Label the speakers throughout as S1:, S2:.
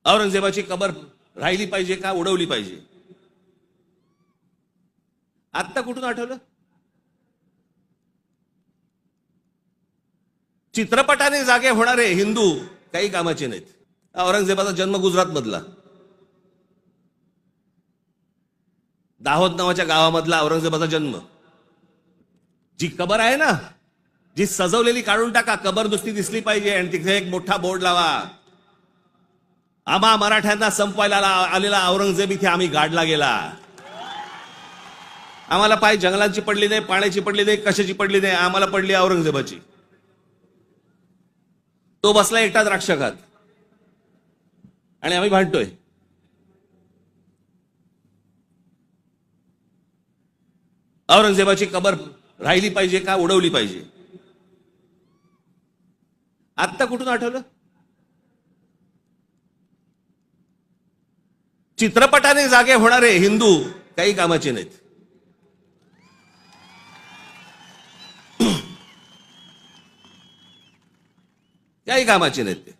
S1: औरंगजेबाची कबर राहिली पाहिजे का उडवली पाहिजे? आत्ता कुठून आठवलं? चित्रपटाने जागे होणारे हिंदू काही कामाचे नाहीत. औरंगजेबाचा जन्म गुजरात मधला, दाहोद नावाच्या गावामधला औरंगजेबाचा जन्म. जी कबर आहे ना, जी सजवलेली काढून टाका, कबर नुसती दिसली पाहिजे आणि तिथे एक मोठा बोर्ड लावा, आम्हा मराठ्यांना संपवायला आलेला औरंगजेब इथे आम्ही गाडला गेला. आम्हाला पाय जंगलांची पडली नाही, पाण्याची पडली नाही, कशाची पडली नाही, आम्हाला पडली औरंगजेबाची. तो बसला एकटा द्राक्षाखात आणि आम्ही भांडतोय. औरंगजेबाची कबर राहिली पाहिजे का उडवली पाहिजे? आत्ता कुठून आठवलं? चित्रपटाने जागे होणारे हिंदू काही कामाचे नाहीत. काही कामाचे नाहीत ते.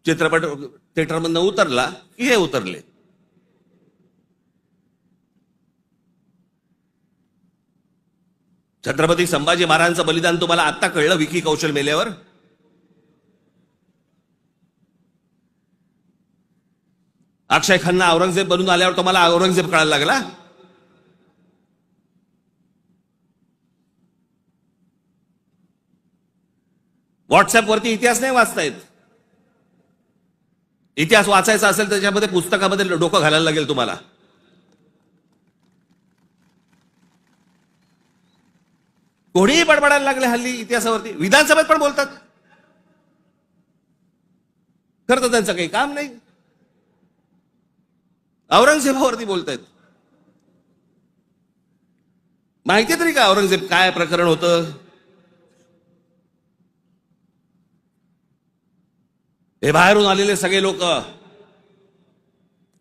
S1: चित्रपट थिएटरमधनं उतरला की हे उतरले. छत्रपती संभाजी महाराजांचं बलिदान तुम्हाला आत्ता कळलं विकी कौशल मेल्यावर? अक्षय खन्ना औरंगजेब बनून आल्यावर तुम्हाला औरंगजेब कळायला लागला? व्हॉट्सअपवरती इतिहास नाही वाचता येत. इतिहास वाचायचा असेल त्याच्यामध्ये पुस्तकामध्ये डोकं घालायला लागेल तुम्हाला. कोणीही बडबडायला लागले हल्ली इतिहासावरती. विधानसभेत पण बोलतात. खरं तर त्यांचं काही काम नाही, औरंगजेबावरती बोलतायत. माहिती तरी का औरंगजेब काय प्रकरण होतं? हे बाहेरून आलेले सगळे लोक.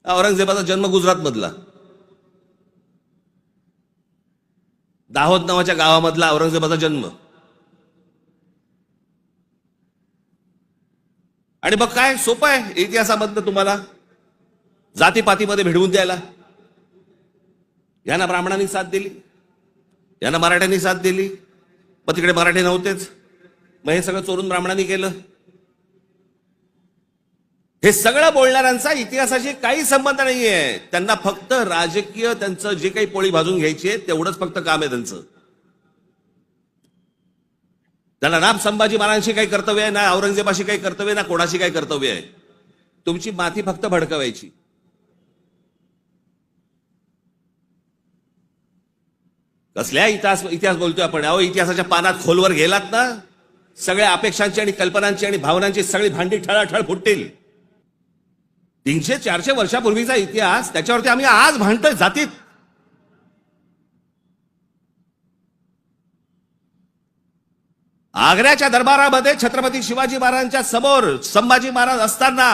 S1: औरंगजेबाचा जन्म गुजरात मधला, दाहोद नावाच्या गावामधला औरंगजेबाचा जन्म. आणि मग काय सोपं आहे इतिहासामधनं तुम्हाला जातीपातीमध्ये भिडवून द्यायला. यांना ब्राह्मणांनी साथ दिली, यांना मराठ्यांनी साथ दिली, मग तिकडे मराठी नव्हतेच, मग हे सगळं चोरून ब्राह्मणांनी केलं. हे सगळं बोलणाऱ्यांचा इतिहासाशी काही संबंध नाहीये. त्यांना फक्त राजकीय त्यांचं जे काही पोळी भाजून घ्यायची आहे तेवढंच फक्त काम आहे त्यांचं. त्यांना ना संभाजी महाराजांशी काही कर्तव्य आहे, ना औरंगजेबाशी काही कर्तव्य, ना कोणाशी काही कर्तव्य आहे. तुमची माथी फक्त भडकवायची. कसल्या इतिहास बोलतोय आपण? अहो, इतिहासाच्या पानात खोलवर गेलात ना, सगळ्या अपेक्षांची आणि कल्पनांची आणि भावनांची सगळी भांडी ठळाठळ फुटतील. 300-400 वर्षापूर्वीचा इतिहास, त्याच्यावरती आम्ही आज भांडतोय जातीत. आग्र्याच्या दरबारामध्ये छत्रपती शिवाजी महाराजांच्या समोर संभाजी महाराज असताना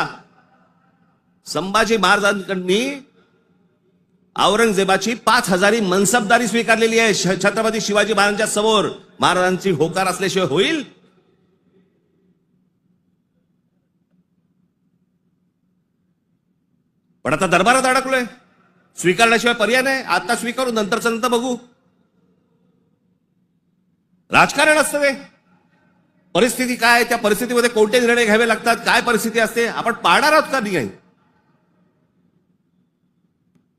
S1: संभाजी महाराजांकडनी औरंगजेबाची 5000 मनसबदारी स्वीकारलेली आहे. छत्रपती शिवाजी महाराजांच्या समोर महाराजांची होकार असल्याशिवाय होईल? पण आता दरबारात अडकलोय, स्वीकारण्याशिवाय पर्याय नाही. आता स्वीकारू, नंतरचं नंतर बघू. राजकारण असतं ते. परिस्थिती काय, त्या परिस्थितीमध्ये कोणते निर्णय घ्यावे लागतात, काय परिस्थिती असते, आपण पाहणार आहोत का नाही?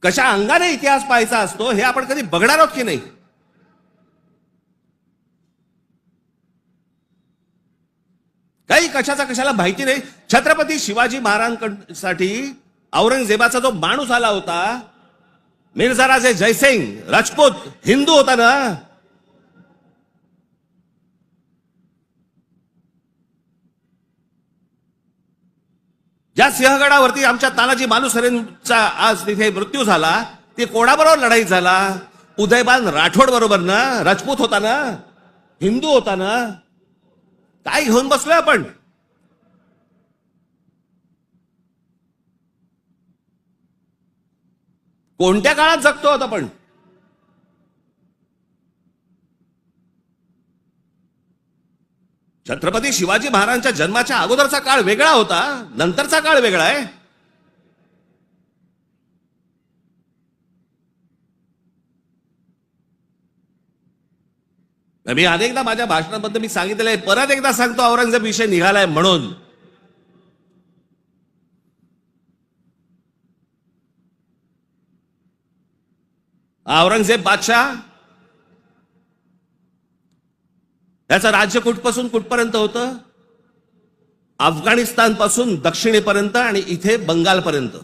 S1: कशा अंगाने इतिहास पाहायचा असतो हे आपण कधी बघणार आहोत की नाही? काही कशाला माहिती नाही. छत्रपती शिवाजी महाराजांसाठी औरंगजेबाचा जो माणूस आला होता, मिर्झा राजे जयसिंग राजपूत, हिंदू होता ना. ज्या सिंहगडावरती आमच्या तानाजी मालुसरेंचा आज तिथे मृत्यू झाला, ते कोणाबरोबर लढाई झाला? उदयबान राठोड बरोबर ना. राजपूत होता ना, हिंदू होता ना. काय घेऊन बसलोय आपण? कोणत्या काळात जगतो आहोत आपण? छत्रपती शिवाजी महाराजांच्या जन्माच्या अगोदरचा काळ वेगळा होता, नंतरचा काळ वेगळा आहे. मी अनेकदा माझ्या भाषणाबद्दल मी सांगितलेलं आहे, परत एकदा सांगतो, औरंगजेब विषय निघालाय म्हणून. औरंगजेब बादशाह याचं राज्य कुठपासून कुठपर्यंत होतं? अफगाणिस्तान पासून दक्षिणेपर्यंत आणि इथे बंगालपर्यंत.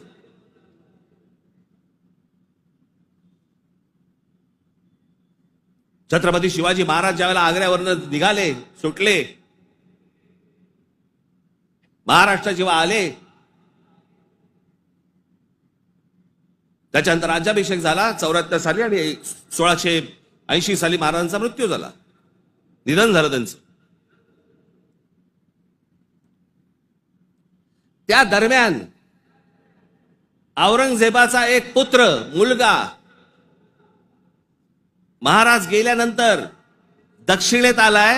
S1: छत्रपती शिवाजी महाराज ज्यावेळेला आग्र्यावरनं निघाले, सुटले, महाराष्ट्र जेव्हा आले, त्याच्यानंतर राज्याभिषेक झाला 74 साली आणि 1680 साली महाराजांचा मृत्यू झाला, निधन झालं त्यांचं. त्या दरम्यान औरंगजेबाचा एक पुत्र, मुलगा, महाराज गेल्यानंतर दक्षिणेत आलाय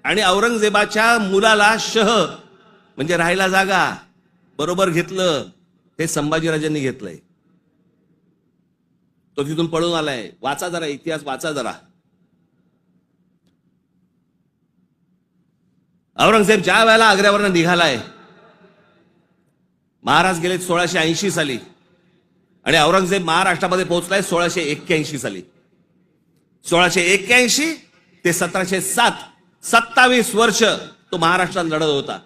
S1: आणि औरंगजेबाच्या मुलाला शह म्हणजे राहायला जागा बरोबर घेतलं. हे संभाजीराजांनी घेतलंय. तो तिथून पळून आलाय. वाचा जरा इतिहास, वाचा जरा. औरंगजेब ज्या वेळेला आग्र्यावरनं निघालाय, महाराज गेले 1680 साली आणि औरंगजेब महाराष्ट्रामध्ये पोहोचलाय 1681 साली. 1681 ते 1707, 27 वर्ष तो महाराष्ट्रात लढत होता.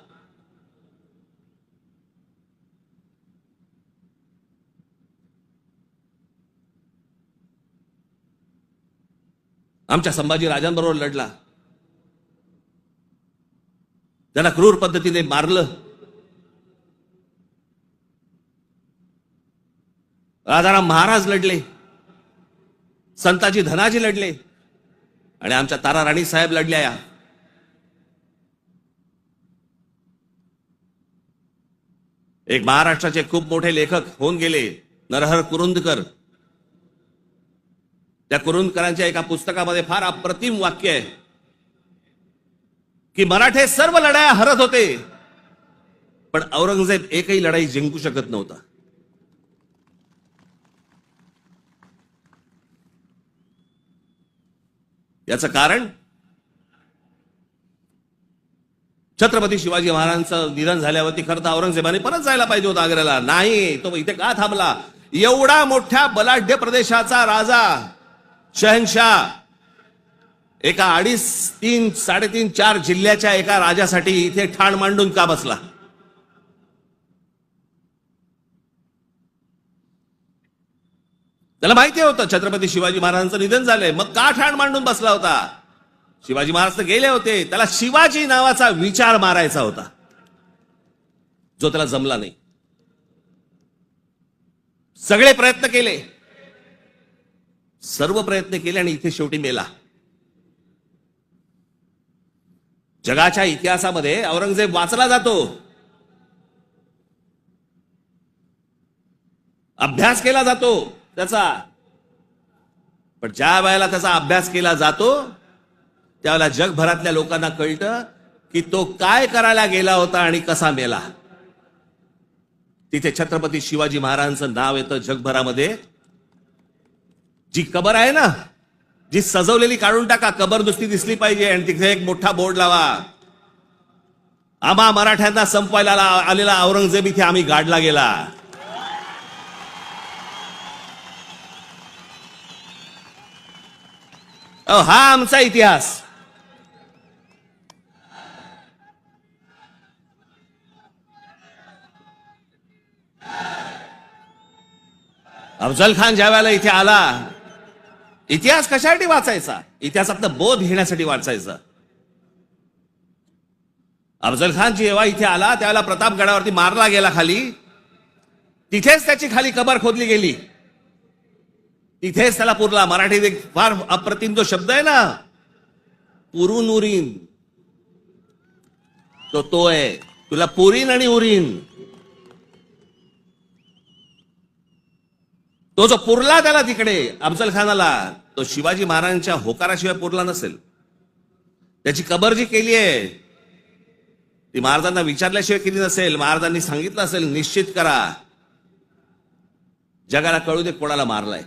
S1: आमच्या संभाजी राजांबरोबर लढला. त्यांना क्रूर पद्धतीने मारलं. राजाराम महाराज लढले, संताजी धनाजी लढले आणि आमच्या तारा राणी साहेब लढल्या. या एक महाराष्ट्राचे खूप मोठे लेखक होऊन गेले, नरहर कुरुंदकर. त्या कुरुंदकरांच्या एका पुस्तकामध्ये फार अप्रतिम वाक्य आहे की मराठे सर्व लढाया हरत होते, पण औरंगजेब एकही लढाई जिंकू शकत नव्हता. याचं कारण छत्रपती शिवाजी महाराजांचं निधन झाल्यावरती खरं तर औरंगजेबाने परत जायला पाहिजे होतं आग्र्याला. नाही, तो इथे का थांबला? एवढा मोठ्या बलाढ्य प्रदेशाचा राजा, शहनशाह, एका 2.5, 3, 3.5, 4 जिल्ह्याच्या एका राजासाठी इथे ठाण मांडून का बसला? त्याला माहिती होतं छत्रपती शिवाजी महाराजांचं निधन झालंय, मग का ठाण मांडून बसला होता? शिवाजी महाराज तर गेले होते, त्याला शिवाजी नावाचा विचार मारायचा होता, जो त्याला जमला नाही. सगळे प्रयत्न केले, सर्व प्रयत्न केले आणि इथे शेवटी मेला. जगाच्या इतिहासामध्ये औरंगजेब वाचला जातो, अभ्यास केला जातो त्याचा, पण ज्या वेळेला त्याचा अभ्यास केला जातो त्यावेळेला जगभरातल्या लोकांना कळतं की तो काय करायला गेला होता आणि कसा मेला. तिथे छत्रपती शिवाजी महाराजांचं नाव येतं जगभरामध्ये. जी कबर आहे ना, जी सजवलेली काढून टाका, कबर नुसती दिसली पाहिजे आणि तिथे एक मोठा बोर्ड लावा, आम्हा मराठ्यांना संपवायला आलेला औरंगजेब इथे आम्ही गाडला गेला. हा आमचा इतिहास. अफजल खान ज्या वेळेला इथे आला, इतिहास कशासाठी वाचायचा? इतिहासातनं बोध घेण्यासाठी वाचायचा. अफजल खान जेव्हा इथे आला त्यावेळेला प्रतापगडावरती मारला गेला खाली, तिथेच त्याची खाली कबर खोदली गेली, तिथेच त्याला पुरला. मराठीत एक फार अप्रतिम जो शब्द आहे ना, पुरून उरीन, तो आहे. तुला पुरीन आणि उरीन, तो जो पुरला त्याला तिकडे अफजल खानाला, तो शिवाजी महाराजांच्या होकाराशिवाय पुरला नसेल. त्याची कबर जी केली आहे ती महाराजांना विचारल्याशिवाय केली नसेल. महाराजांनी सांगितलं असेल निश्चित करा, जगाला कळू दे कोणाला मारलाय.